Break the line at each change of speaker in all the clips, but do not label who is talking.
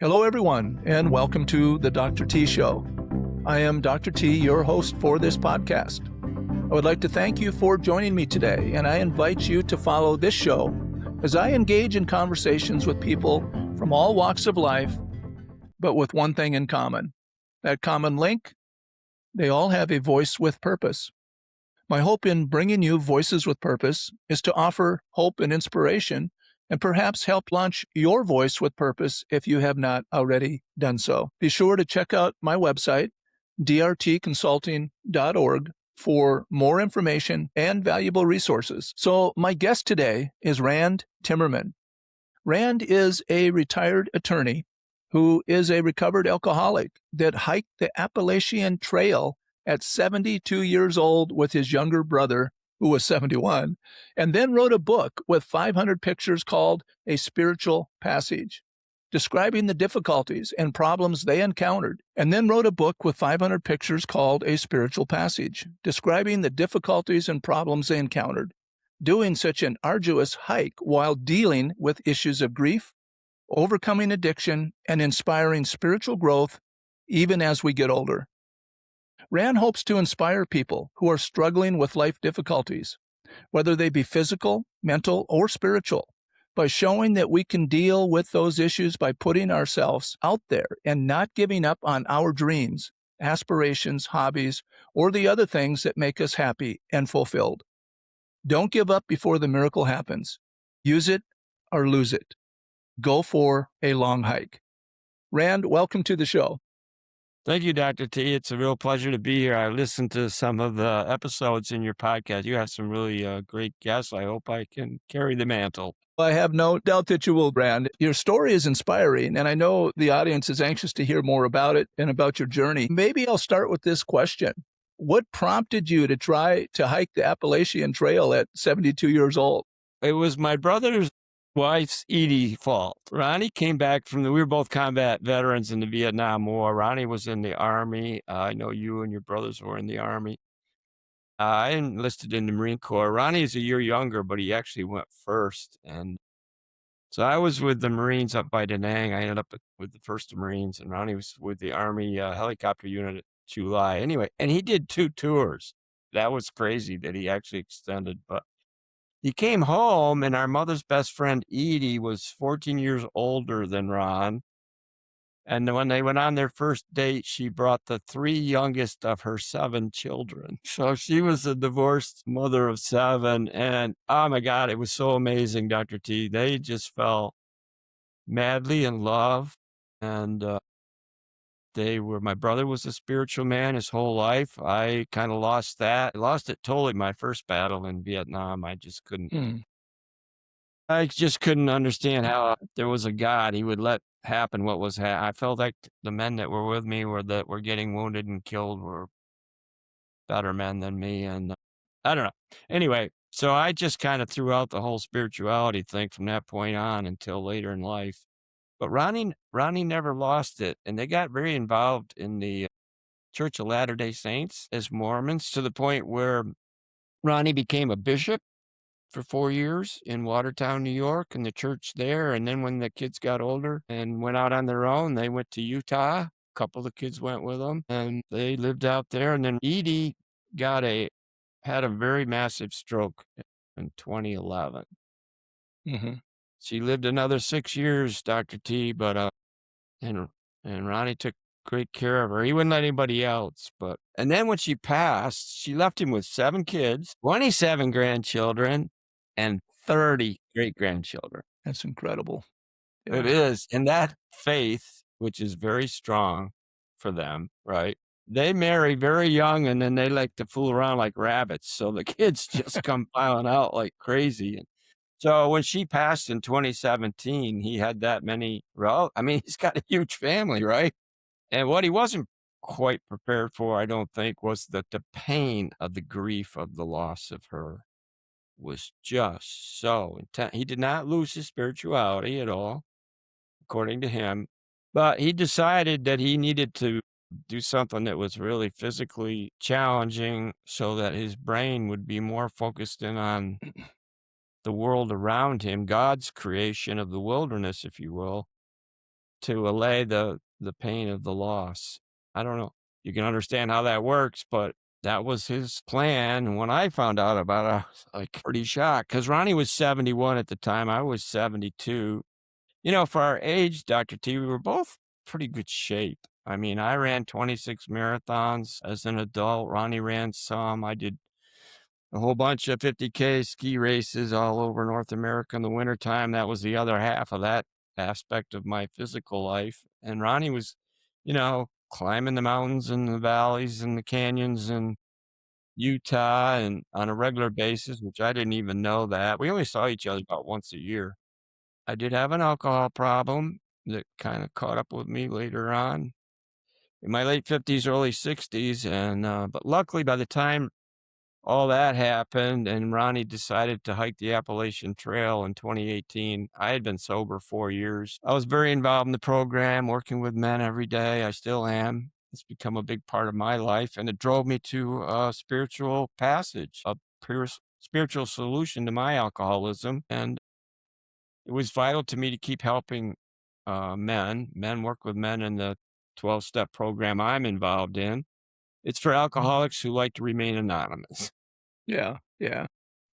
Hello, everyone, and welcome to the Dr. T Show. I am Dr. T, your host for this podcast. I would like to thank you for joining me today, and I invite you to follow this show as I engage in conversations with people from all walks of life, but with one thing in common. That common link, they all have a voice with purpose. My hope in bringing you Voices with Purpose is to offer hope and inspiration and perhaps help launch your voice with purpose if you have not already done so. Be sure to check out my website, drtconsulting.org, for more information and valuable resources. So my guest today is Rand Timmerman. Rand is a retired attorney who is a recovered alcoholic that hiked the Appalachian Trail at 72 years old with his younger brother, who was 71, and then wrote a book with 500 pictures called A Spiritual Passage, describing the difficulties and problems they encountered, and then wrote a book with 500 pictures called A Spiritual Passage, describing the difficulties and problems they encountered, doing such an arduous hike while dealing with issues of grief, overcoming addiction, and inspiring spiritual growth even as we get older. Rand hopes to inspire people who are struggling with life difficulties, whether they be physical, mental, or spiritual, by showing that we can deal with those issues by putting ourselves out there and not giving up on our dreams, aspirations, hobbies, or the other things that make us happy and fulfilled. Don't give up before the miracle happens. Use it or lose it. Go for a long hike. Rand, welcome to the show.
Thank you, Dr. T. It's a real pleasure to be here. I listened to some of the episodes in your podcast. You have some really great guests. I hope I can carry the mantle.
I have no doubt that you will, Rand. Your story is inspiring, and I know the audience is anxious to hear more about it and about your journey. Maybe I'll start with this question. What prompted you to try to hike the Appalachian Trail at 72 years old?
It was my brother's wife's Edie fault. Ronnie came back we were both combat veterans in the Vietnam War. Ronnie was in the Army. I know you and your brothers were in the Army. I enlisted in the Marine Corps. Ronnie is a year younger, but he actually went first. And so I was with the Marines up by Da Nang. I ended up with the 1st Marines, and Ronnie was with the Army helicopter unit at July. Anyway, and he did 2 tours. That was crazy that he actually extended, but he came home, and our mother's best friend, Edie, was 14 years older than Ron. And when they went on their first date, she brought the 3 youngest of her 7 children. So she was a divorced mother of 7. And oh my God, it was so amazing, Dr. T. They just fell madly in love. And my brother was a spiritual man his whole life. I kind of lost that. I lost it totally my first battle in Vietnam. I just couldn't understand how there was a God. He would let happen what was I felt like the men that were with me were getting wounded and killed were better men than me. And I don't know. Anyway, so I just kind of threw out the whole spirituality thing from that point on until later in life. But Ronnie never lost it. And they got very involved in the Church of Latter-day Saints as Mormons, to the point where Ronnie became a bishop for 4 years in Watertown, New York, in the church there. And then when the kids got older and went out on their own, they went to Utah. A couple of the kids went with them, and they lived out there. And then Edie had a very massive stroke in 2011.
Mm-hmm.
She lived another 6 years, Dr. T, but and Ronnie took great care of her. He wouldn't let anybody else. And then when she passed, she left him with 7 kids, 27 grandchildren, and 30 great-grandchildren.
That's incredible.
Yeah. It is. And that faith, which is very strong for them, right? They marry very young, and then they like to fool around like rabbits. So the kids just come piling out like crazy. And so when she passed in 2017, he had that many. He's got a huge family, right? And what he wasn't quite prepared for, I don't think, was that the pain of the grief of the loss of her was just so intense. He did not lose his spirituality at all, according to him, but he decided that he needed to do something that was really physically challenging so that his brain would be more focused in on the world around him, God's creation of the wilderness, if you will. to allay the pain of the loss. I don't know. You can understand how that works, but that was his plan. And when I found out about it, I was like pretty shocked because Ronnie was 71 at the time. I was 72. For our age, Dr. T, we were both pretty good shape. I mean, I ran 26 marathons as an adult. Ronnie ran some. I did a whole bunch of 50K ski races all over North America in the wintertime. That was the other half of that aspect of my physical life. And Ronnie was, climbing the mountains and the valleys and the canyons in Utah and on a regular basis, which I didn't even know that. We only saw each other about once a year. I did have an alcohol problem that kind of caught up with me later on in my late 50s, early 60s. But luckily, by the time all that happened and Ronnie decided to hike the Appalachian Trail in 2018, I had been sober 4 years. I was very involved in the program, working with men every day. I still am. It's become a big part of my life, and it drove me to a spiritual passage, a spiritual solution to my alcoholism. And it was vital to me to keep helping men work with men in the 12-step program I'm involved in. It's for alcoholics who like to remain anonymous.
Yeah, yeah.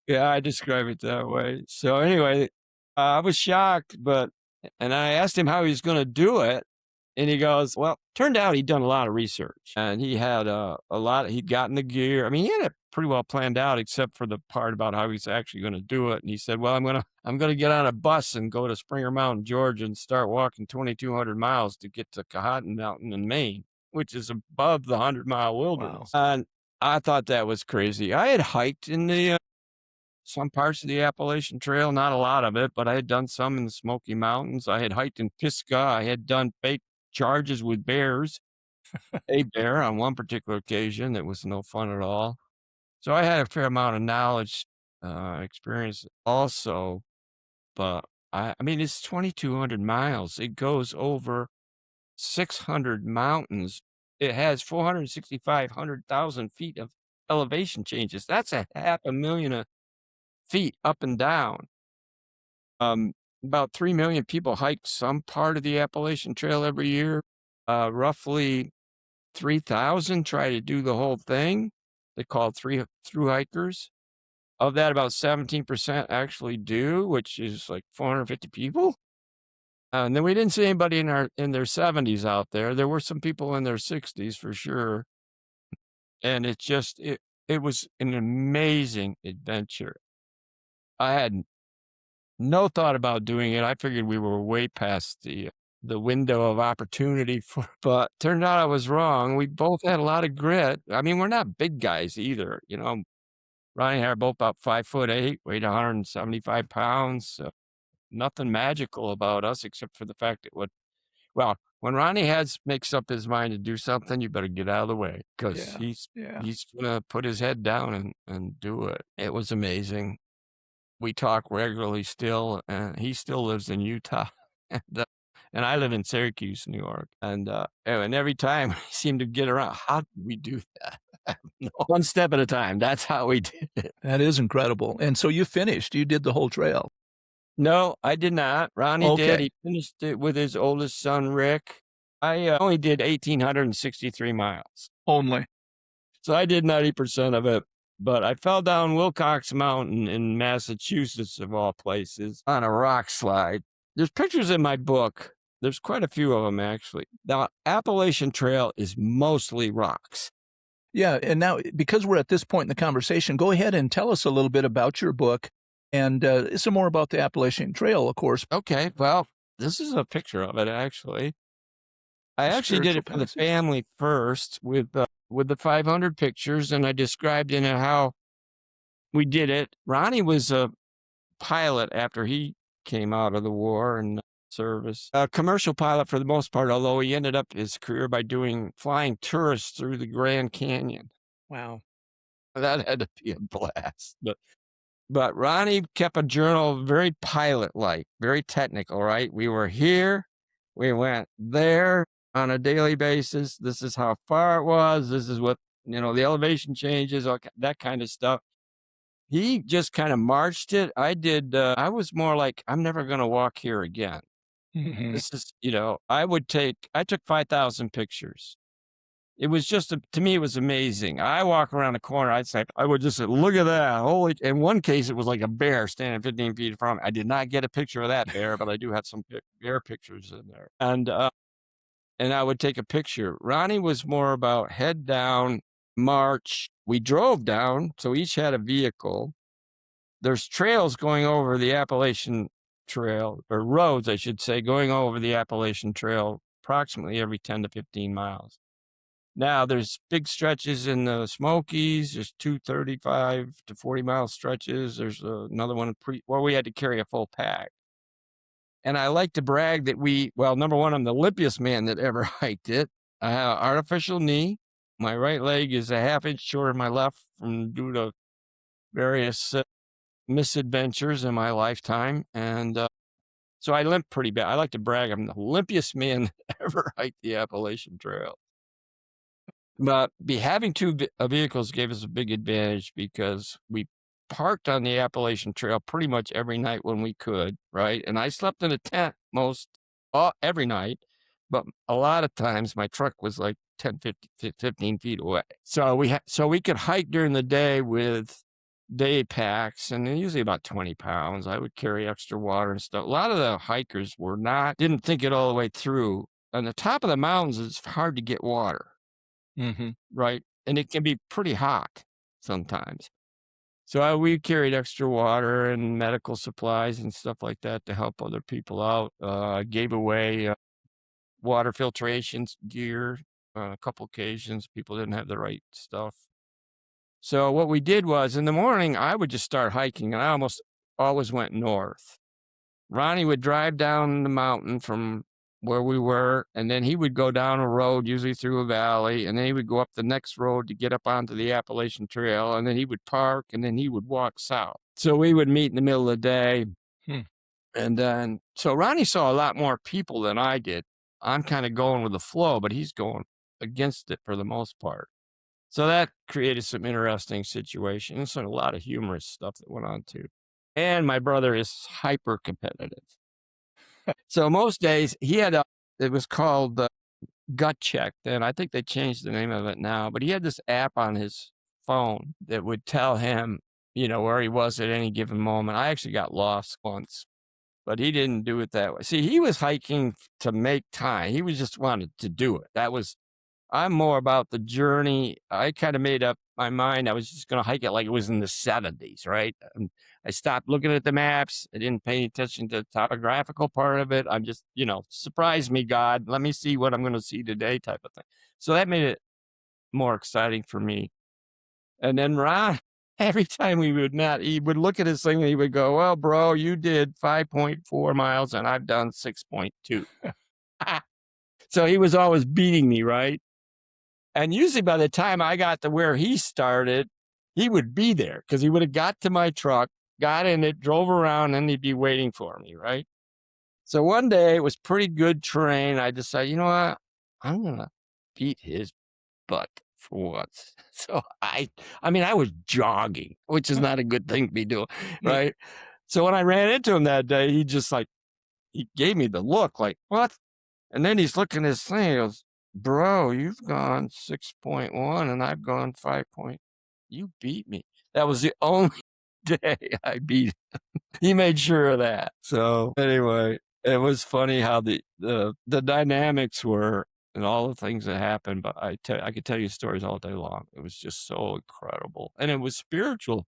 Yeah, I describe it that way. So anyway, I was shocked, and I asked him how he was going to do it. And he goes, well, turned out he'd done a lot of research and he had he'd gotten the gear. I mean, he had it pretty well planned out, except for the part about how he's actually going to do it. And he said, well, I'm going to get on a bus and go to Springer Mountain, Georgia and start walking 2,200 miles to get to Cahotten Mountain in Maine, which is above the 100-mile wilderness.
Wow.
And I thought that was crazy. I had hiked in the some parts of the Appalachian Trail, not a lot of it, but I had done some in the Smoky Mountains. I had hiked in Pisgah. I had done fake charges with bears, a bear on one particular occasion that was no fun at all. So I had a fair amount of knowledge, experience also, but I mean, it's 2,200 miles. It goes over 600 mountains. It has 465,000 feet of elevation changes. That's a half a million feet up and down. About 3 million people hike some part of the Appalachian Trail every year. Roughly 3,000 try to do the whole thing. They call it through hikers. Of that, about 17% actually do, which is like 450 people. And then we didn't see anybody in their 70s out there. There were some people in their 60s for sure. And it was an amazing adventure. I had no thought about doing it. I figured we were way past the window of opportunity but turned out I was wrong. We both had a lot of grit. I mean, we're not big guys either. Ronnie and I are both about 5'8", weighed 175 pounds. So nothing magical about us except for the fact that when Ronnie makes up his mind to do something, you better get out of the way because
Yeah,
he's
yeah.
he's gonna put his head down and do it. It was amazing. We talk regularly still, and he still lives in Utah, and I live in Syracuse, New York. And every time we seem to get around, how did we do that? One step at a time. That's how we did it.
That is incredible. And so you finished. You did the whole trail.
No, I did not. Ronnie did.
Okay.
He finished it with his oldest son, Rick. I only did 1,863 miles.
Only.
So I did 90% of it. But I fell down Wilcox Mountain in Massachusetts, of all places, on a rock slide. There's pictures in my book. There's quite a few of them, actually. The Appalachian Trail is mostly rocks.
Yeah. And now, because we're at this point in the conversation, go ahead and tell us a little bit about your book and some more about the Appalachian Trail, of course.
Okay. Well, this is a picture of it, actually. I actually did
Spiritual
it for the
passage.
family first with the 500 pictures, and I described in it how we did it. Ronnie was a pilot after he came out of the war and service. A commercial pilot for the most part, although he ended up his career by flying tourists through the Grand Canyon.
Wow.
That had to be a blast. But Ronnie kept a journal very pilot-like, very technical, right? We were here, we went there on a daily basis. This is how far it was. This is what, the elevation changes, that kind of stuff. He just kind of marched it. I was more like, I'm never going to walk here again.
Mhm.
This is, I took 5,000 pictures. It was just, to me, it was amazing. I walk around the corner, I would just say, look at that. Holy, in one case, it was like a bear standing 15 feet from me. I did not get a picture of that bear, but I do have some bear pictures in there. And I would take a picture. Ronnie was more about head down, march. We drove down, so each had a vehicle. There's trails going over the Appalachian Trail, or roads, I should say, going over the Appalachian Trail approximately every 10 to 15 miles. Now, there's big stretches in the Smokies. There's 235 to 40-mile stretches. There's another one where we had to carry a full pack. And I like to brag that number one, I'm the limpiest man that ever hiked it. I have an artificial knee. My right leg is a half inch shorter than my left due to various misadventures in my lifetime. And so I limp pretty bad. I like to brag I'm the limpiest man that ever hiked the Appalachian Trail. But having two vehicles gave us a big advantage because we parked on the Appalachian Trail pretty much every night when we could, right? And I slept in a tent every night, but a lot of times my truck was like 10, 15 feet away. So we could hike during the day with day packs, and they're usually about 20 pounds. I would carry extra water and stuff. A lot of the hikers didn't think it all the way through. On the top of the mountains, it's hard to get water.
Mhm.
Right, and it can be pretty hot sometimes. So, we carried extra water and medical supplies and stuff like that to help other people out. I gave away, water filtration gear on a couple occasions. People didn't have the right stuff. So, what we did was, in the morning, I would just start hiking, and I almost always went north. Ronnie would drive down the mountain from where we were, and then he would go down a road, usually through a valley, and then he would go up the next road to get up onto the Appalachian Trail, and then he would park, and then he would walk south. So we would meet in the middle of the day,
Hmm.
and then so Ronnie saw a lot more people than I did. I'm kind of going with the flow, but he's going against it for the most part. So that created some interesting situations and a lot of humorous stuff that went on too. And my brother is hyper competitive. So most days it was called Gut Check. Then I think they changed the name of it now, but he had this app on his phone that would tell him, where he was at any given moment. I actually got lost once, but he didn't do it that way. See, he was hiking to make time. He was just wanted to do it. I'm more about the journey. I kind of made up my mind. I was just going to hike it like it was in the 70s, right? And I stopped looking at the maps. I didn't pay attention to the topographical part of it. I'm just, surprise me, God. Let me see what I'm going to see today type of thing. So that made it more exciting for me. And then Ron, every time we would not, he would look at his thing and he would go, well, bro, you did 5.4 miles and I've done 6.2. So he was always beating me, right? And usually by the time I got to where he started, he would be there because he would have got to my truck, got in it, drove around, and he'd be waiting for me, right? So one day it was pretty good terrain. I decided, you know what? I'm going to beat his butt for once. So I was jogging, which is not a good thing to be doing, right? So when I ran into him that day, he gave me the look like, what? And then he's looking at his thing. He goes, bro, you've gone 6.1 and I've gone 5 point. You beat me. That was the only day I beat him. He made sure of that. So anyway, it was funny how the dynamics were and all the things that happened. But I could tell you stories all day long. It was just so incredible. And it was spiritual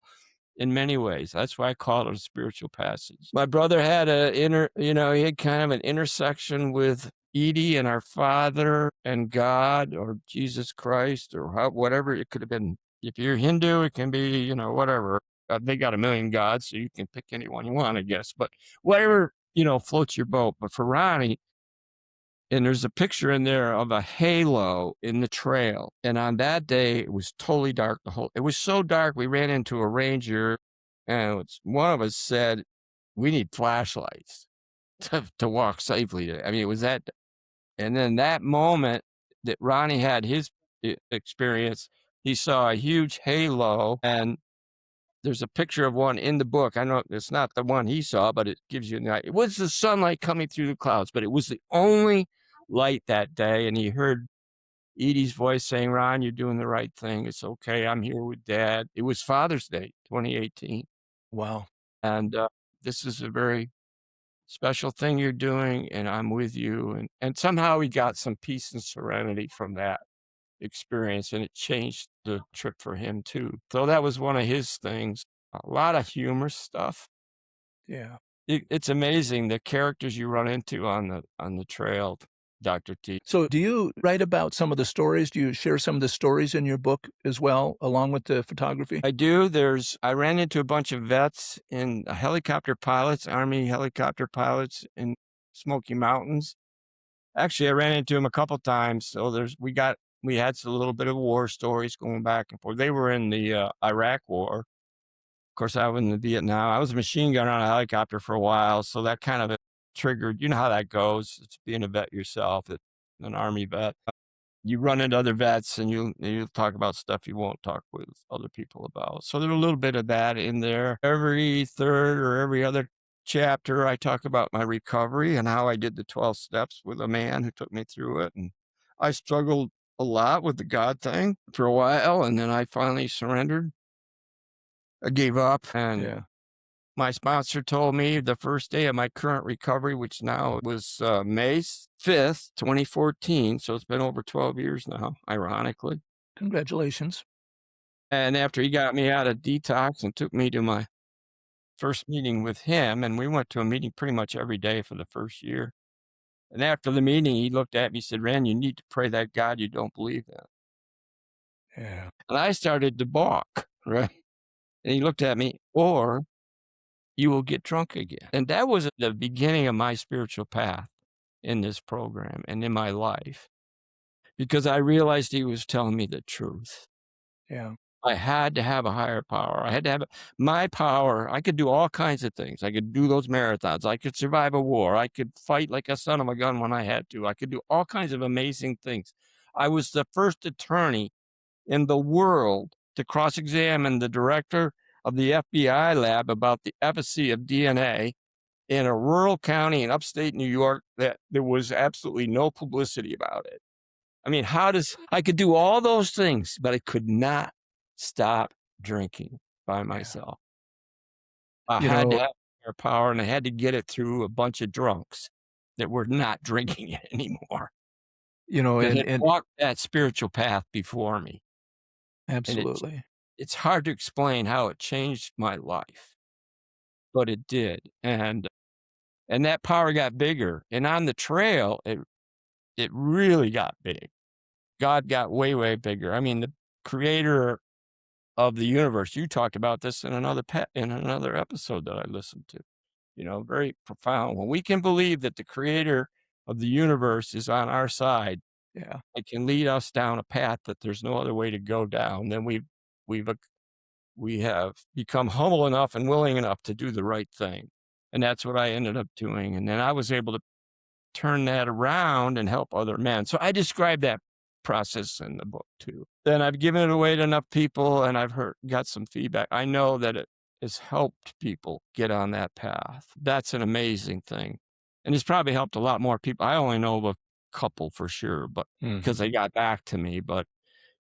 in many ways. That's why I call it a spiritual passage. My brother had he had kind of an intersection with Edie and our Father and God or Jesus Christ or whatever it could have been. If you're Hindu, it can be, whatever. They got a million gods, so you can pick anyone you want, I guess. But whatever, floats your boat. But for Ronnie, and there's a picture in there of a halo in the trail. And on that day, it was totally dark. It was so dark, we ran into a ranger, and one of us said, we need flashlights to walk safely. I mean, it was that. And then that moment that Ronnie had his experience, he saw a huge halo, and There's a picture of one in the book. I know it's not the one he saw, but it gives you an idea. It was the sunlight coming through the clouds, but it was the only light that day. And he heard Edie's voice saying, "Ron, you're doing the right thing. It's okay. I'm here with Dad." It was Father's Day, 2018.
Wow.
And this is a very special thing you're doing, and I'm with you. And somehow he got some peace and serenity from that experience, and it changed the trip for him too. So that was one of his things. A lot of humor stuff.
Yeah.
It's amazing the characters you run into on the trail, Dr. T.
So do you write about some of the stories? Do you share some of the stories in your book as well, along with the photography?
I do. I ran into a bunch of vets and helicopter pilots, Army helicopter pilots in Smoky Mountains. Actually, I ran into them a couple times. So we had a little bit of war stories going back and forth. They were in the Iraq War. Of course, I was in the Vietnam. I was a machine gunner on a helicopter for a while, so that kind of triggered. You know how that goes. It's being a vet yourself, an Army vet. You run into other vets, and you talk about stuff you won't talk with other people about. So there's a little bit of that in there. Every third or every other chapter, I talk about my recovery and how I did the 12 steps with a man who took me through it. And I struggled a lot with the God thing for a while, and then I finally surrendered. I gave up, and
Yeah.
my sponsor told me the first day of my current recovery, which now was May 5th, 2014. So it's been over 12 years now, ironically.
Congratulations.
And after he got me out of detox and took me to my first meeting with him, and we went to a meeting pretty much every day for the first year. And after the meeting, he looked at me and said, "Rand, you need to pray that God you don't believe in."
Yeah.
And I started to balk, right? And he looked at me, "Or you will get drunk again." And that was the beginning of my spiritual path in this program and in my life, because I realized he was telling me the truth.
Yeah.
I had to have a higher power. I had to have my power. I could do all kinds of things. I could do those marathons. I could survive a war. I could fight like a son of a gun when I had to. I could do all kinds of amazing things. I was the first attorney in the world to cross-examine the director of the FBI lab about the efficacy of DNA in a rural county in upstate New York that there was absolutely no publicity about it. I mean, I could do all those things, but I could not stop drinking by
Yeah.
myself. I
You
had to
know,
have higher power, and I had to get it through a bunch of drunks that were not drinking it anymore, that had
and
walked that spiritual path before me. And
absolutely.
it's hard to explain how it changed my life, but it did. And that power got bigger. And on the trail, it really got big. God got way, way bigger. I mean, the creator of the universe, you talked about this in another episode that I listened to, very profound. When we can believe that the creator of the universe is on our side,
Yeah.
it can lead us down a path that there's no other way to go down. Then we've we have become humble enough and willing enough to do the right thing. And that's what I ended up doing. And then I was able to turn that around and help other men. So I describe that process in the book too. Then I've given it away to enough people, and got some feedback. I know that it has helped people get on that path. That's an amazing thing. And it's probably helped a lot more people. I only know of a couple for sure, but because
Mhm.
they got back to me. But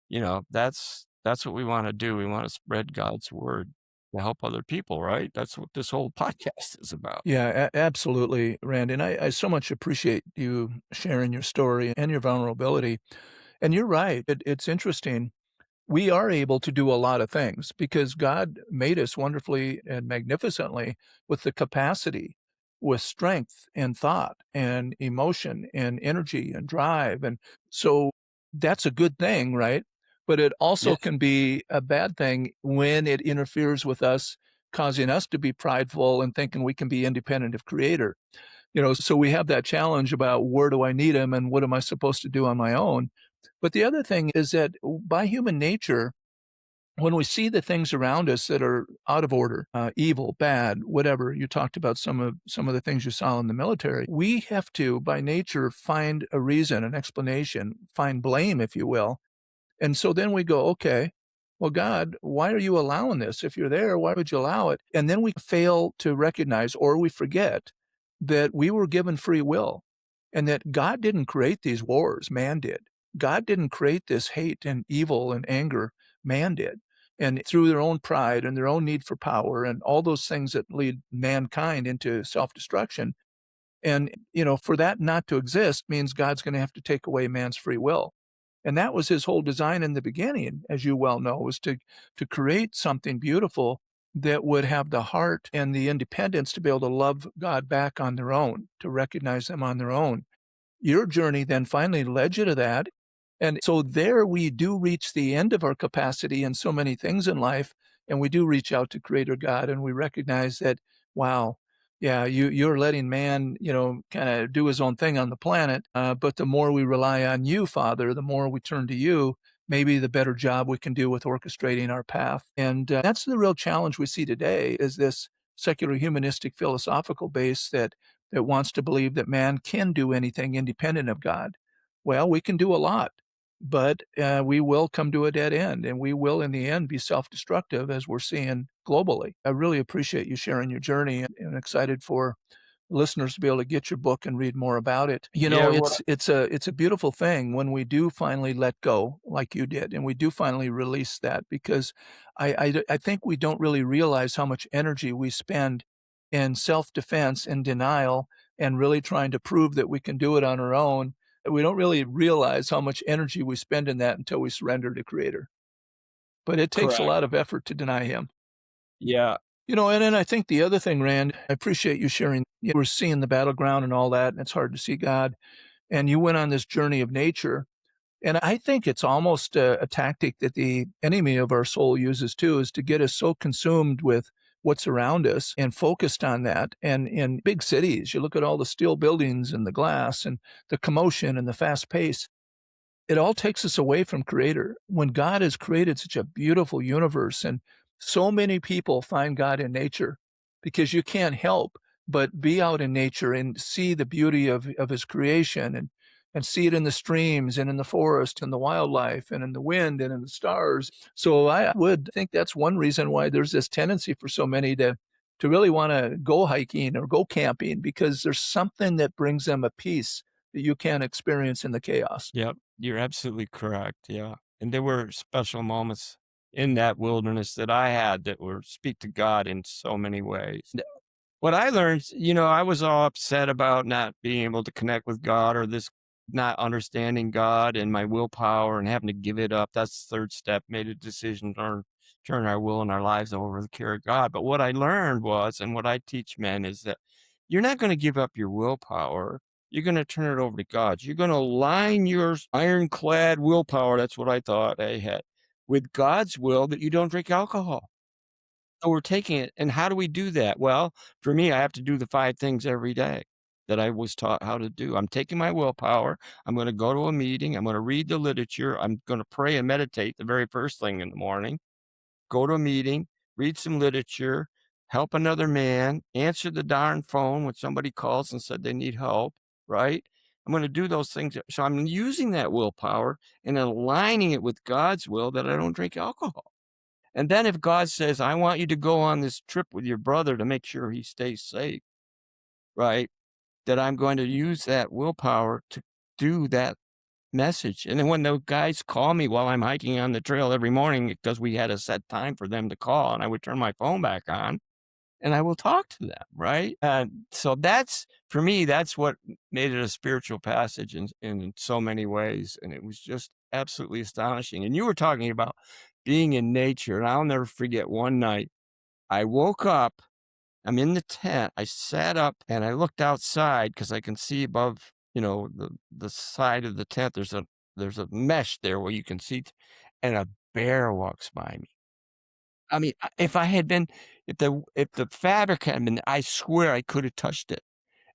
that's what we want to do. We want to spread God's word to help other people, right? That's what this whole podcast is about.
Yeah, absolutely, Randy. And I so much appreciate you sharing your story and your vulnerability. And you're right. It's interesting. We are able to do a lot of things because God made us wonderfully and magnificently with the capacity, with strength and thought and emotion and energy and drive. And so that's a good thing, right? But it
Yeah.
also can be a bad thing when it interferes with us, causing us to be prideful and thinking we can be independent of creator. So we have that challenge about where do I need him and what am I supposed to do on my own? But the other thing is that by human nature, when we see the things around us that are out of order, evil, bad, whatever, you talked about some of the things you saw in the military. We have to, by nature, find a reason, an explanation, find blame, if you will. And so then we go, okay. well, God, why are you allowing this? If you're there, why would you allow it? And then we fail to recognize or we forget that we were given free will and that God didn't create these wars, man did. God didn't create this hate and evil and anger, man did. And through their own pride and their own need for power and all those things that lead mankind into self destruction. And, for that not to exist means God's going to have to take away man's free will. And that was his whole design in the beginning, as you well know, was to create something beautiful that would have the heart and the independence to be able to love God back on their own, to recognize them on their own. Your journey then finally led you to that. And so there we do reach the end of our capacity in so many things in life. And we do reach out to Creator God and we recognize that, wow, yeah, you're letting man, kind of do his own thing on the planet. But the more we rely on you, Father, the more we turn to you, maybe the better job we can do with orchestrating our path. And that's the real challenge we see today is this secular humanistic philosophical base that wants to believe that man can do anything independent of God. Well, we can do a lot, but we will come to a dead end, and we will, in the end, be self destructive as we're seeing globally. I really appreciate you sharing your journey and excited for listeners to be able to get your book and read more about it.
Yeah,
It's a beautiful thing when we do finally let go, like you did, and we do finally release that because I think we don't really realize how much energy we spend in self defense and denial and really trying to prove that we can do it on our own. We don't really realize how much energy we spend in that until we surrender to Creator. But it takes a
correct.
lot of effort to deny Him.
Yeah,
And then I think the other thing, Rand, I appreciate you sharing. You were seeing the battleground and all that, and it's hard to see God. And you went on this journey of nature. And I think it's almost a tactic that the enemy of our soul uses too, is to get us so consumed with what's around us and focused on that. And in big cities, you look at all the steel buildings and the glass and the commotion and the fast pace, it all takes us away from Creator. When God has created such a beautiful universe, and so many people find God in nature because you can't help but be out in nature and see the beauty of His creation and see it in the streams and in the forest and the wildlife and in the wind and in the stars. So I would think that's one reason why there's this tendency for so many to really want to go hiking or go camping because there's something that brings them a peace that you can't experience in the chaos.
yep, you're absolutely correct, yeah, and there were special moments in that wilderness that I had that were speak to God in so many ways. What I learned, I was all upset about not being able to connect with God or this not understanding God and my willpower and having to give it up. That's the third step, made a decision to turn our will and our lives over to the care of God. But what I learned was, and what I teach men is that you're not going to give up your willpower. You're going to turn it over to God. You're going to align your ironclad willpower. That's what I thought I had with God's will that you don't drink alcohol. So we're taking it, and how do we do that? Well, for me, I have to do the 5 things every day that I was taught how to do. I'm taking my willpower, I'm gonna go to a meeting, I'm gonna read the literature, I'm gonna pray and meditate the very first thing in the morning, go to a meeting, read some literature, help another man, answer the darn phone when somebody calls and said they need help, right? I'm gonna do those things, so I'm using that willpower and aligning it with God's will that I don't drink alcohol. And then if God says, I want you to go on this trip with your brother to make sure he stays safe, right? That I'm going to use that willpower to do that message. And then when the guys call me while I'm hiking on the trail every morning, because we had a set time for them to call, and I would turn my phone back on and I will talk to them, right? And so that's, for me, that's what made it a spiritual passage in so many ways. And it was just absolutely astonishing. And you were talking about being in nature, and I'll never forget one night I woke up, I'm in the tent, I sat up and I looked outside because I can see above, the side of the tent. There's a mesh there where you can see, and a bear walks by me. I mean, if I had been, if the fabric had been, I swear I could have touched it.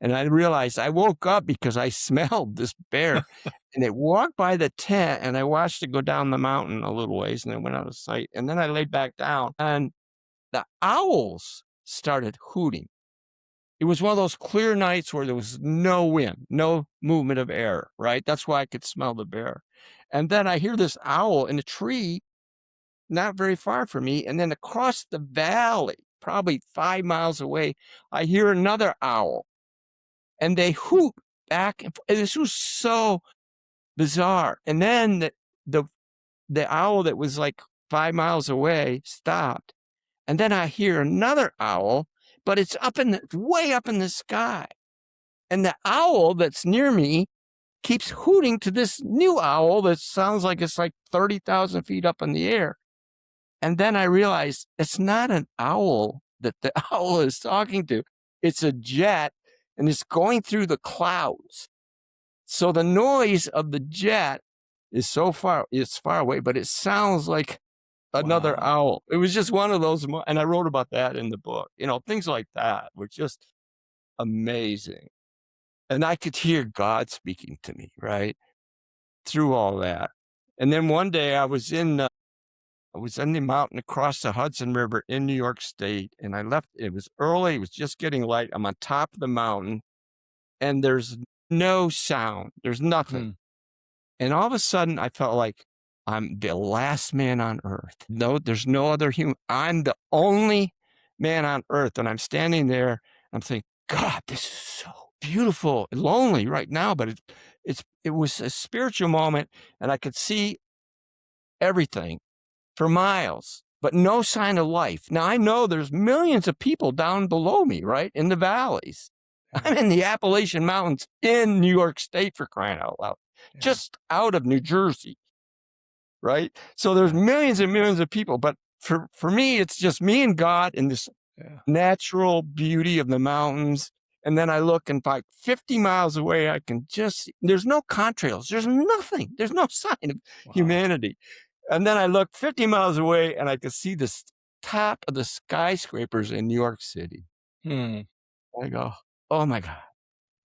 And I realized I woke up because I smelled this bear, and it walked by the tent, and I watched it go down the mountain a little ways, and it went out of sight. And then I laid back down, and the owls started hooting. It was one of those clear nights where there was no wind, no movement of air, right? That's why I could smell the bear. And then I hear this owl in a tree not very far from me. And then across the valley, probably 5 miles away, I hear another owl, and they hoot back and forth. This was so bizarre. And then the the owl that was like 5 miles away stopped. And then I hear another owl, but it's way up in the sky. And the owl that's near me keeps hooting to this new owl that sounds like it's like 30,000 feet up in the air. And then I realized it's not an owl that the owl is talking to. It's a jet, and it's going through the clouds. So the noise of the jet is it's far away, but it sounds like another
Wow.
owl. It was just one of those, and I wrote about that in the book. Things like that were just amazing. And I could hear God speaking to me, right? Through all that. And then one day I was in the mountain across the Hudson River in New York State, and I left. It was early. It was just getting light. I'm on top of the mountain, and there's no sound. There's nothing.
Hmm.
And all of a sudden, I felt like I'm the last man on earth. No, there's no other human. I'm the only man on earth. And I'm standing there. I'm thinking, God, this is so beautiful and lonely right now. But it was a spiritual moment, and I could see everything for miles, but no sign of life. Now I know there's millions of people down below me, right, in the valleys.
Yeah.
I'm in the Appalachian Mountains in New York State, for crying out loud,
Yeah.
just out of New Jersey, right? So there's
Yeah.
millions and millions of people, but for me, it's just me and God in this
Yeah.
natural beauty of the mountains. And then I look, and like 50 miles away, I can just there's no contrails. There's nothing. There's no sign of
Wow.
humanity. And then I look 50 miles away, and I could see the top of the skyscrapers in New York City.
Hmm.
I go, oh my God,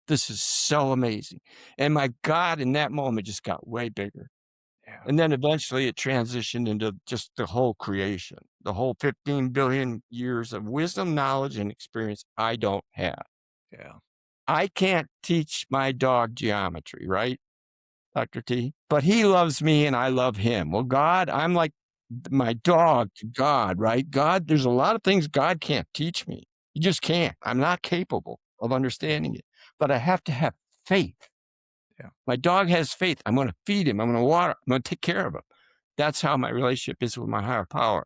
this is so amazing. And my God, in that moment, just got way bigger.
Yeah.
And then eventually it transitioned into just the whole creation, the whole 15 billion years of wisdom, knowledge, and experience I don't have.
Yeah.
I can't teach my dog geometry, right, Dr. T? But he loves me and I love him. Well, God, I'm like my dog to God, right? God, there's a lot of things God can't teach me. You just can't. I'm not capable of understanding it, but I have to have faith.
Yeah.
My dog has faith. I'm going to feed him. I'm going to water. I'm going to take care of him. That's how my relationship is with my higher power.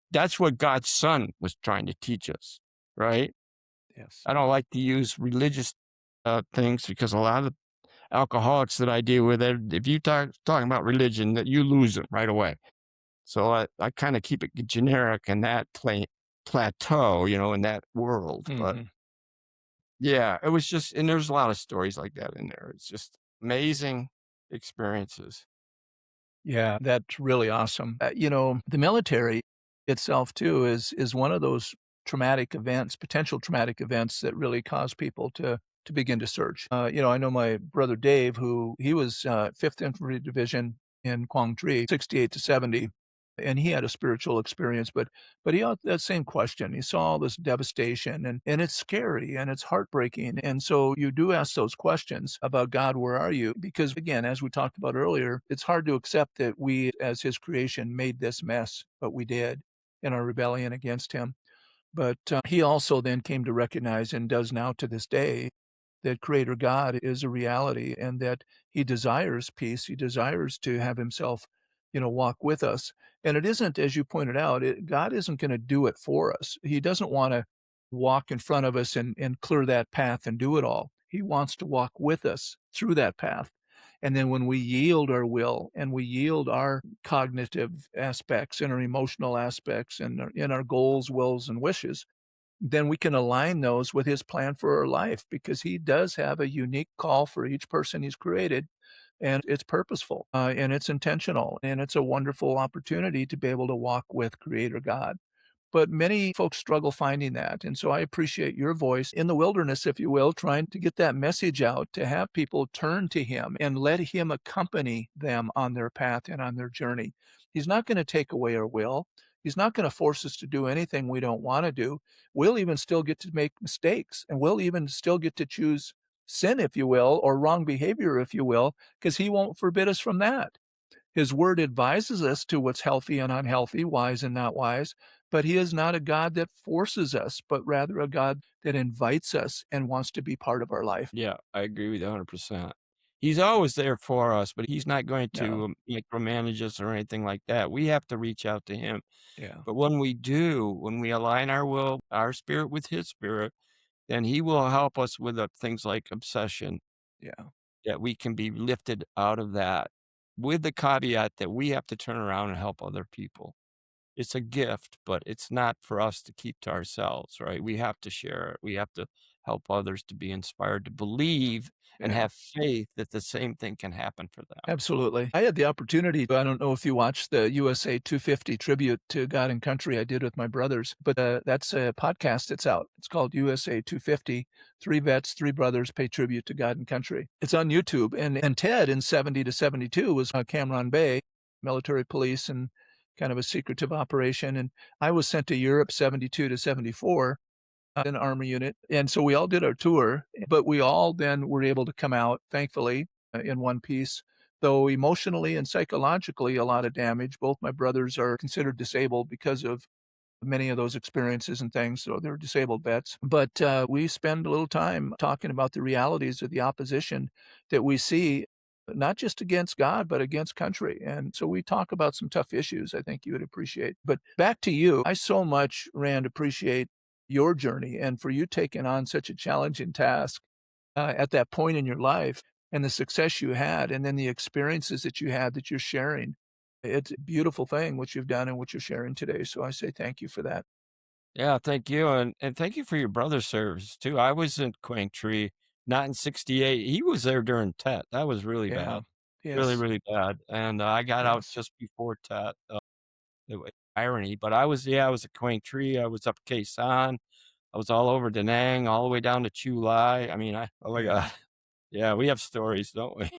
That's what God's son was trying to teach us, right?
Yes.
I don't like to use religious things because a lot of alcoholics that I deal with, if you talking about religion, that you lose them right away. So I kind of keep it generic in that plateau, in that world. But
Hmm.
yeah, it was just, and there's a lot of stories like that in there. It's just amazing experiences.
Yeah, that's really awesome. The military itself too is one of those traumatic events, potential traumatic events that really cause people to begin to search. I know my brother Dave, who he was 5th Infantry Division in Quang Tri, 68 to 70, and he had a spiritual experience, but he had that same question. He saw all this devastation, and it's scary and it's heartbreaking. And so you do ask those questions about God, where are you? Because again, as we talked about earlier, it's hard to accept that we, as his creation, made this mess, but we did in our rebellion against him. But he also then came to recognize, and does now to this day, that Creator God is a reality and that He desires peace. He desires to have Himself, walk with us. And it isn't, as you pointed out, God isn't going to do it for us. He doesn't want to walk in front of us and clear that path and do it all. He wants to walk with us through that path. And then when we yield our will and we yield our cognitive aspects and our emotional aspects and in our goals, wills, and wishes, then we can align those with his plan for our life because he does have a unique call for each person he's created. And it's purposeful and it's intentional. And it's a wonderful opportunity to be able to walk with Creator God. But many folks struggle finding that. And so I appreciate your voice in the wilderness, if you will, trying to get that message out to have people turn to him and let him accompany them on their path and on their journey. He's not going to take away our will. He's not going to force us to do anything we don't want to do. We'll even still get to make mistakes and we'll even still get to choose sin, if you will, or wrong behavior, if you will, because he won't forbid us from that. His word advises us to what's healthy and unhealthy, wise and not wise, but he is not a God that forces us, but rather a God that invites us and wants to be part of our life.
Yeah, I agree with you 100%. He's always there for us, but he's not going
Yeah,
to micromanage us or anything like that. We have to reach out to him.
yeah,
But when we do, when we align our will, our spirit with his spirit, then he will help us with things like obsession,
yeah,
that we can be lifted out of that with the caveat that we have to turn around and help other people. It's a gift, but it's not for us to keep to ourselves, right? We have to share it. We have to help others to be inspired to believe and
yeah.
have faith that the same thing can happen for them.
Absolutely. I had the opportunity I don't know if you watched the USA 250 tribute to God and Country I did with my brothers, but, that's a podcast that's out. It's called USA 250, 3 vets, 3 brothers pay tribute to God and Country. It's on YouTube, and Ted in '70 to '72 was, Cam Bay, military police and kind of a secretive operation, and I was sent to Europe '72 to '74, an Army unit, and so we all did our tour, but we all then were able to come out, thankfully, in one piece, though emotionally and psychologically, a lot of damage. Both my brothers are considered disabled because of many of those experiences and things, so they're disabled vets. But, we spend a little time talking about the realities of the opposition that we see, not just against God, but against country, and so we talk about some tough issues I think you would appreciate. But back to you, I so much, Rand, appreciate your journey and for you taking on such a challenging task, at that point in your life and the success you had, and then the experiences that you had that you're sharing. It's a beautiful thing what you've done and what you're sharing today, so I say thank you for that.
Yeah, thank you, and thank you for your brother's service too. I was in Quang Tree, not in '68. He was there during Tet. That was really
Yeah.
bad, really,
Yes.
really bad, and I got out
Yes.
just before Tet. Irony, but I was at Quang Tree. I was up Khe Sanh. I was all over Da Nang, all the way down to Chu Lai. I mean, oh my
Yeah.
god. Yeah, we have stories, don't we?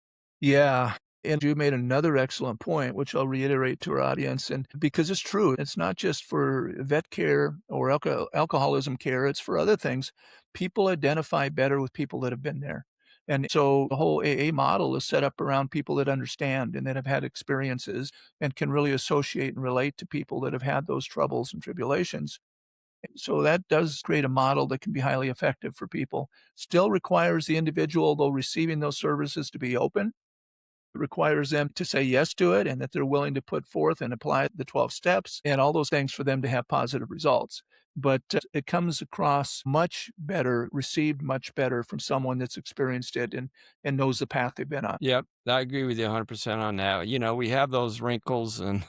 Yeah, and you made another excellent point, which I'll reiterate to our audience, and because it's true, it's not just for vet care or alcoholism care, it's for other things. People identify better with people that have been there, and so the whole AA model is set up around people that understand and that have had experiences and can really associate and relate to people that have had those troubles and tribulations. So that does create a model that can be highly effective for people. Still requires the individual, though receiving those services, to be open. It requires them to say yes to it and that they're willing to put forth and apply the 12 steps and all those things for them to have positive results. But it comes across much better, received much better from someone that's experienced it and knows the path they've been on.
Yep, I agree with you 100% on that. We have those wrinkles and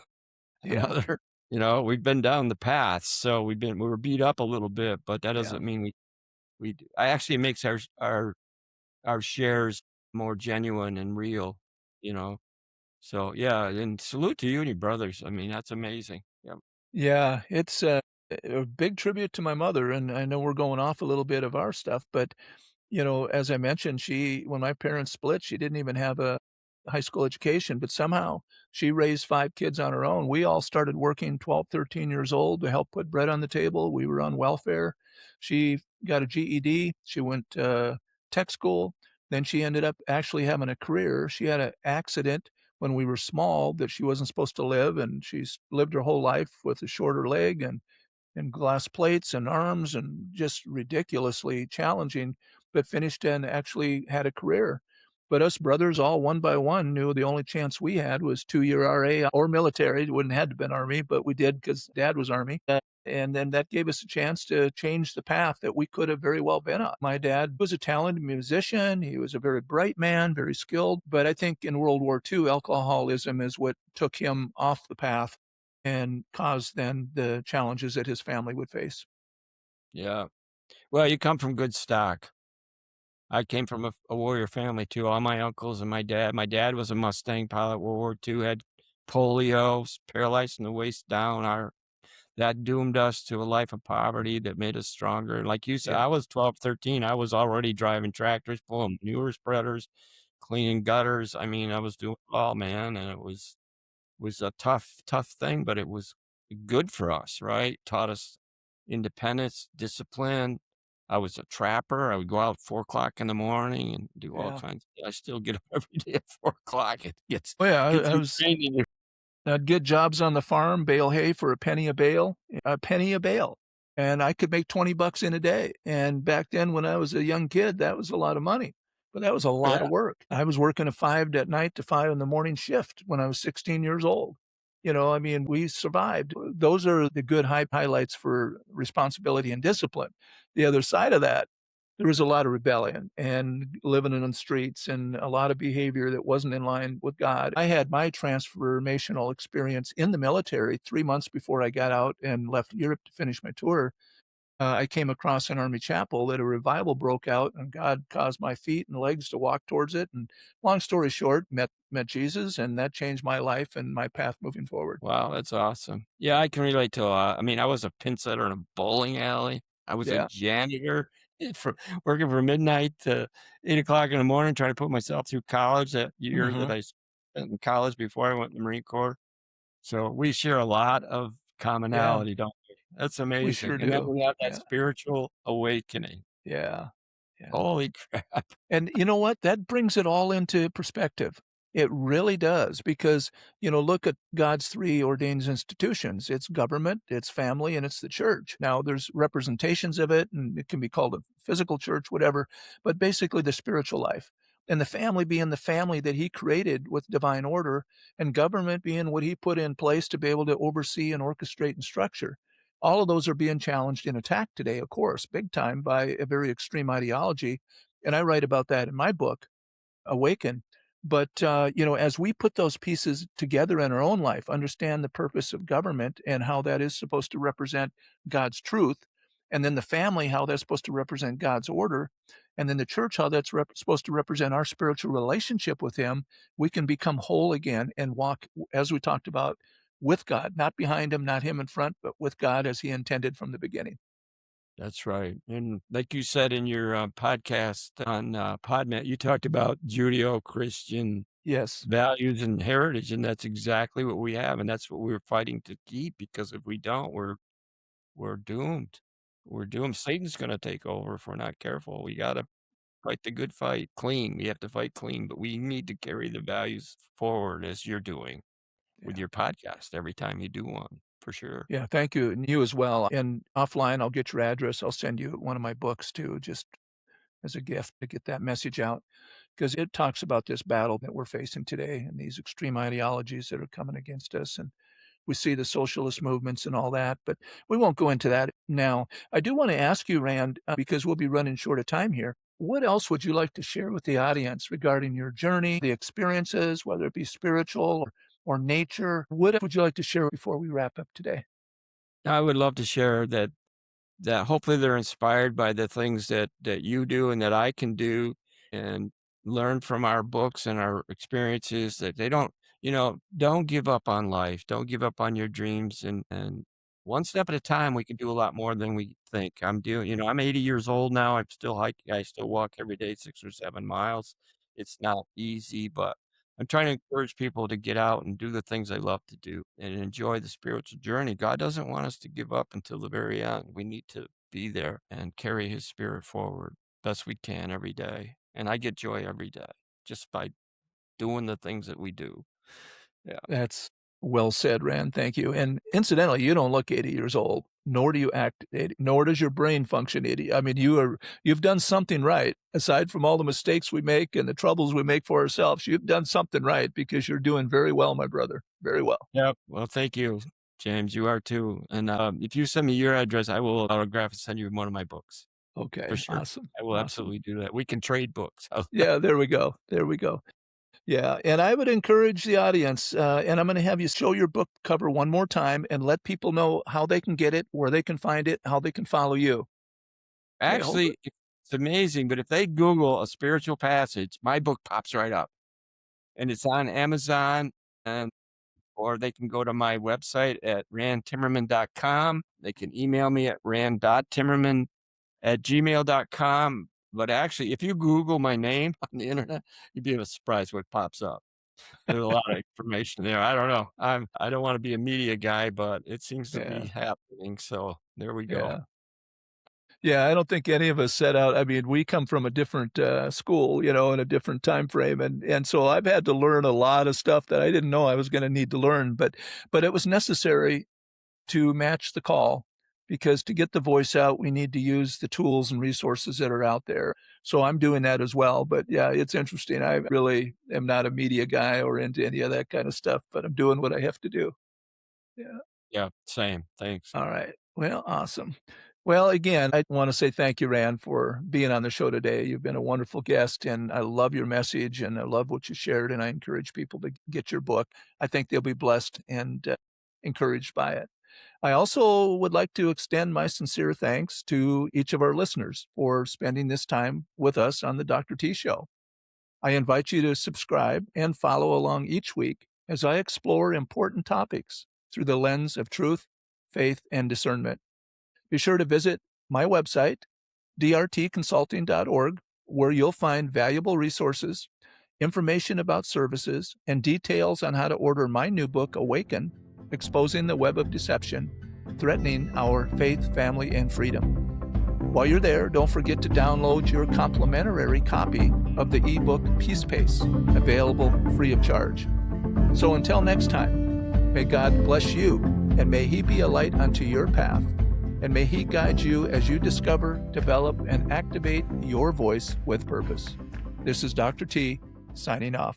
Yeah,
another we've been down the path, so we were beat up a little bit, but that
yeah,
doesn't mean we d I actually it makes our shares more genuine and real, you know? So, yeah, and salute to you and your brothers. I mean, that's amazing. Yep.
yeah. It's a big tribute to my mother, and I know we're going off a little bit of our stuff, but as I mentioned, when my parents split, she didn't even have a high school education, but somehow she raised 5 kids on her own. We all started working 12, 13 years old to help put bread on the table. We were on welfare. She got a GED. She went to tech school. Then she ended up actually having a career. She had an accident when we were small that she wasn't supposed to live, and she's lived her whole life with a shorter leg and glass plates and arms and just ridiculously challenging, but finished and actually had a career. But us brothers, all one by one, knew the only chance we had was 2-year RA or military. It wouldn't have to been Army, but we did because Dad was Army. And then that gave us a chance to change the path that we could have very well been on. My dad was a talented musician. He was a very bright man, very skilled. But I think in World War II, alcoholism is what took him off the path and caused then the challenges that his family would face.
Yeah. Well, you come from good stock. I came from a warrior family too. All my uncles and my dad was a Mustang pilot, World War II, had polio, paralyzed from the waist down. That doomed us to a life of poverty that made us stronger. Like you said,
Yeah,
I was 12, 13. I was already driving tractors, pulling manure spreaders, cleaning gutters. I mean, I was doing it all, man, and it was a tough, tough thing, but it was good for us, right? Taught us independence, discipline, I was a trapper. I would go out at 4 o'clock in the morning and do all
Yeah.
kinds I still get up every day at 4 o'clock. It
Oh, yeah,
gets
I
you
was
trained in your
I'd get jobs on the farm, bale hay for a penny a bale, and I could make 20 bucks in a day, and back then when I was a young kid, that was a lot of money, but that was a lot
yeah,
of work. I was working a 5 at night to 5 in the morning shift when I was 16 years old. I mean, we survived. Those are the good highlights for responsibility and discipline. The other side of that, there was a lot of rebellion and living in the streets and a lot of behavior that wasn't in line with God. I had my transformational experience in the military 3 months before I got out and left Europe to finish my tour. I came across an army chapel that a revival broke out, and God caused my feet and legs to walk towards it, and long story short, met Jesus, and that changed my life and my path moving forward.
wow, that's awesome. Yeah, I can relate to, I mean, I was a pin setter in a bowling alley. I was a
Yeah.
janitor for working from midnight to 8 o'clock in the morning, trying to put myself through college that year that
Mhm.
I spent in college before I went in the Marine Corps. So we share a lot of
Yeah,
commonality, don't we? That's
we sure
amazing. And then
do.
we have that
Yeah.
spiritual awakening.
Yeah. Yeah.
Holy crap.
And you know what? That brings it all into perspective. It really does because, look at God's 3 ordained institutions. It's government, it's family, and it's the church. Now, there's representations of it, and it can be called a physical church, whatever, but basically the spiritual life. And the family being the family that he created with divine order, and government being what he put in place to be able to oversee and orchestrate and structure. All of those are being challenged and attacked today, of course, big time by a very extreme ideology, and I write about that in my book, Awaken. But, as we put those pieces together in our own life, understand the purpose of government and how that is supposed to represent God's truth, and then the family, how that's supposed to represent God's order, and then the church, how that's supposed to represent our spiritual relationship with Him, we can become whole again and walk, as we talked about, with God, not behind Him, not Him in front, but with God as He intended from the beginning.
That's right. And like you said in your podcast on Podmat, you talked about Judeo-Christian
Yes.
values and heritage, and that's exactly what we have, and that's what we're fighting to keep. Because if we don't, we're doomed. We're doomed. Satan's going to take over if we're not careful. We got to fight the good fight clean. We have to fight clean, but we need to carry the values forward as you're doing with
Yeah.
your podcast every time you do one, for sure.
Yeah, thank you, and you as well. And offline, I'll get your address. I'll send you one of my books too, just as a gift to get that message out, because it talks about this battle that we're facing today and these extreme ideologies that are coming against us. And we see the socialist movements and all that, but we won't go into that now. I do want to ask you, Rand, because we'll be running short of time here. What else would you like to share with the audience regarding your journey, the experiences, whether it be spiritual or nature? What would you like to share before we wrap up today?
I would love to share that hopefully they're inspired by the things that you do and that I can do and learn from our books and our experiences that they don't, don't give up on life. Don't give up on your dreams and one step at a time we can do a lot more than we think. I'm 80 years old now. I'm still hiking. I still walk every day 6 or 7 miles. It's not easy, but I'm trying to encourage people to get out and do the things they love to do and enjoy the spiritual journey. God doesn't want us to give up until the very end. We need to be there and carry his spirit forward best we can every day. And I get joy every day just by doing the things that we do. Yeah.
That's well said, Rand. Thank you. And incidentally, you don't look 80 years old, nor do you act 80, nor does your brain function 80. I mean, you've done something right. Aside from all the mistakes we make and the troubles we make for ourselves, you've done something right because you're doing very well, my brother. Very well.
Yep. Well, thank you, James. You are too. And if you send me your address, I will autograph and send you one of my books for
Okay.
sure.
Awesome.
I will
Awesome.
absolutely do that. We can trade books.
Yeah, there we go. There we go. Yeah, and I would encourage the audience, and I'm going to have you show your book cover one more time and let people know how they can get it, where they can find it, how they can follow you. Okay, hold it.
Actually, it's amazing, but if they Google a spiritual passage, my book pops right up, and it's on Amazon, and or they can go to my website at randtimmerman.com. They can email me at rand.timmerman@gmail.com. But actually, if you Google my name on the internet, you'd be surprised what pops up. There's a lot of information there. I don't know. I don't wanna be a media guy, but it seems to be
Yeah,
happening, so there we go.
yeah. Yeah, I don't think any of us set out. I mean, we come from a different school, and a different time frame, and so I've had to learn a lot of stuff that I didn't know I was going to need to learn, but it was necessary to match the call because to get the voice out, we need to use the tools and resources that are out there. So I'm doing that as well. But yeah, it's interesting. I really am not a media guy or into any of that kind of stuff, but I'm doing what I have to do. Yeah.
Yeah, same. Thanks.
All right. Well, awesome. Well, again, I want to say thank you, Rand, for being on the show today. You've been a wonderful guest, and I love your message and I love what you shared. And I encourage people to get your book. I think they'll be blessed and encouraged by it. I also would like to extend my sincere thanks to each of our listeners for spending this time with us on the Dr. T Show. I invite you to subscribe and follow along each week as I explore important topics through the lens of truth, faith, and discernment. Be sure to visit my website, drtconsulting.org, where you'll find valuable resources, information about services, and details on how to order my new book, Awaken, Exposing the Web of Deception, Threatening Our Faith, Family, and Freedom. While you're there, don't forget to download your complimentary copy of the ebook Peace Pace, available free of charge. So until next time, may God bless you, and may He be a light unto your path, and may He guide you as you discover, develop, and activate your voice with purpose. This is Dr. T, signing off.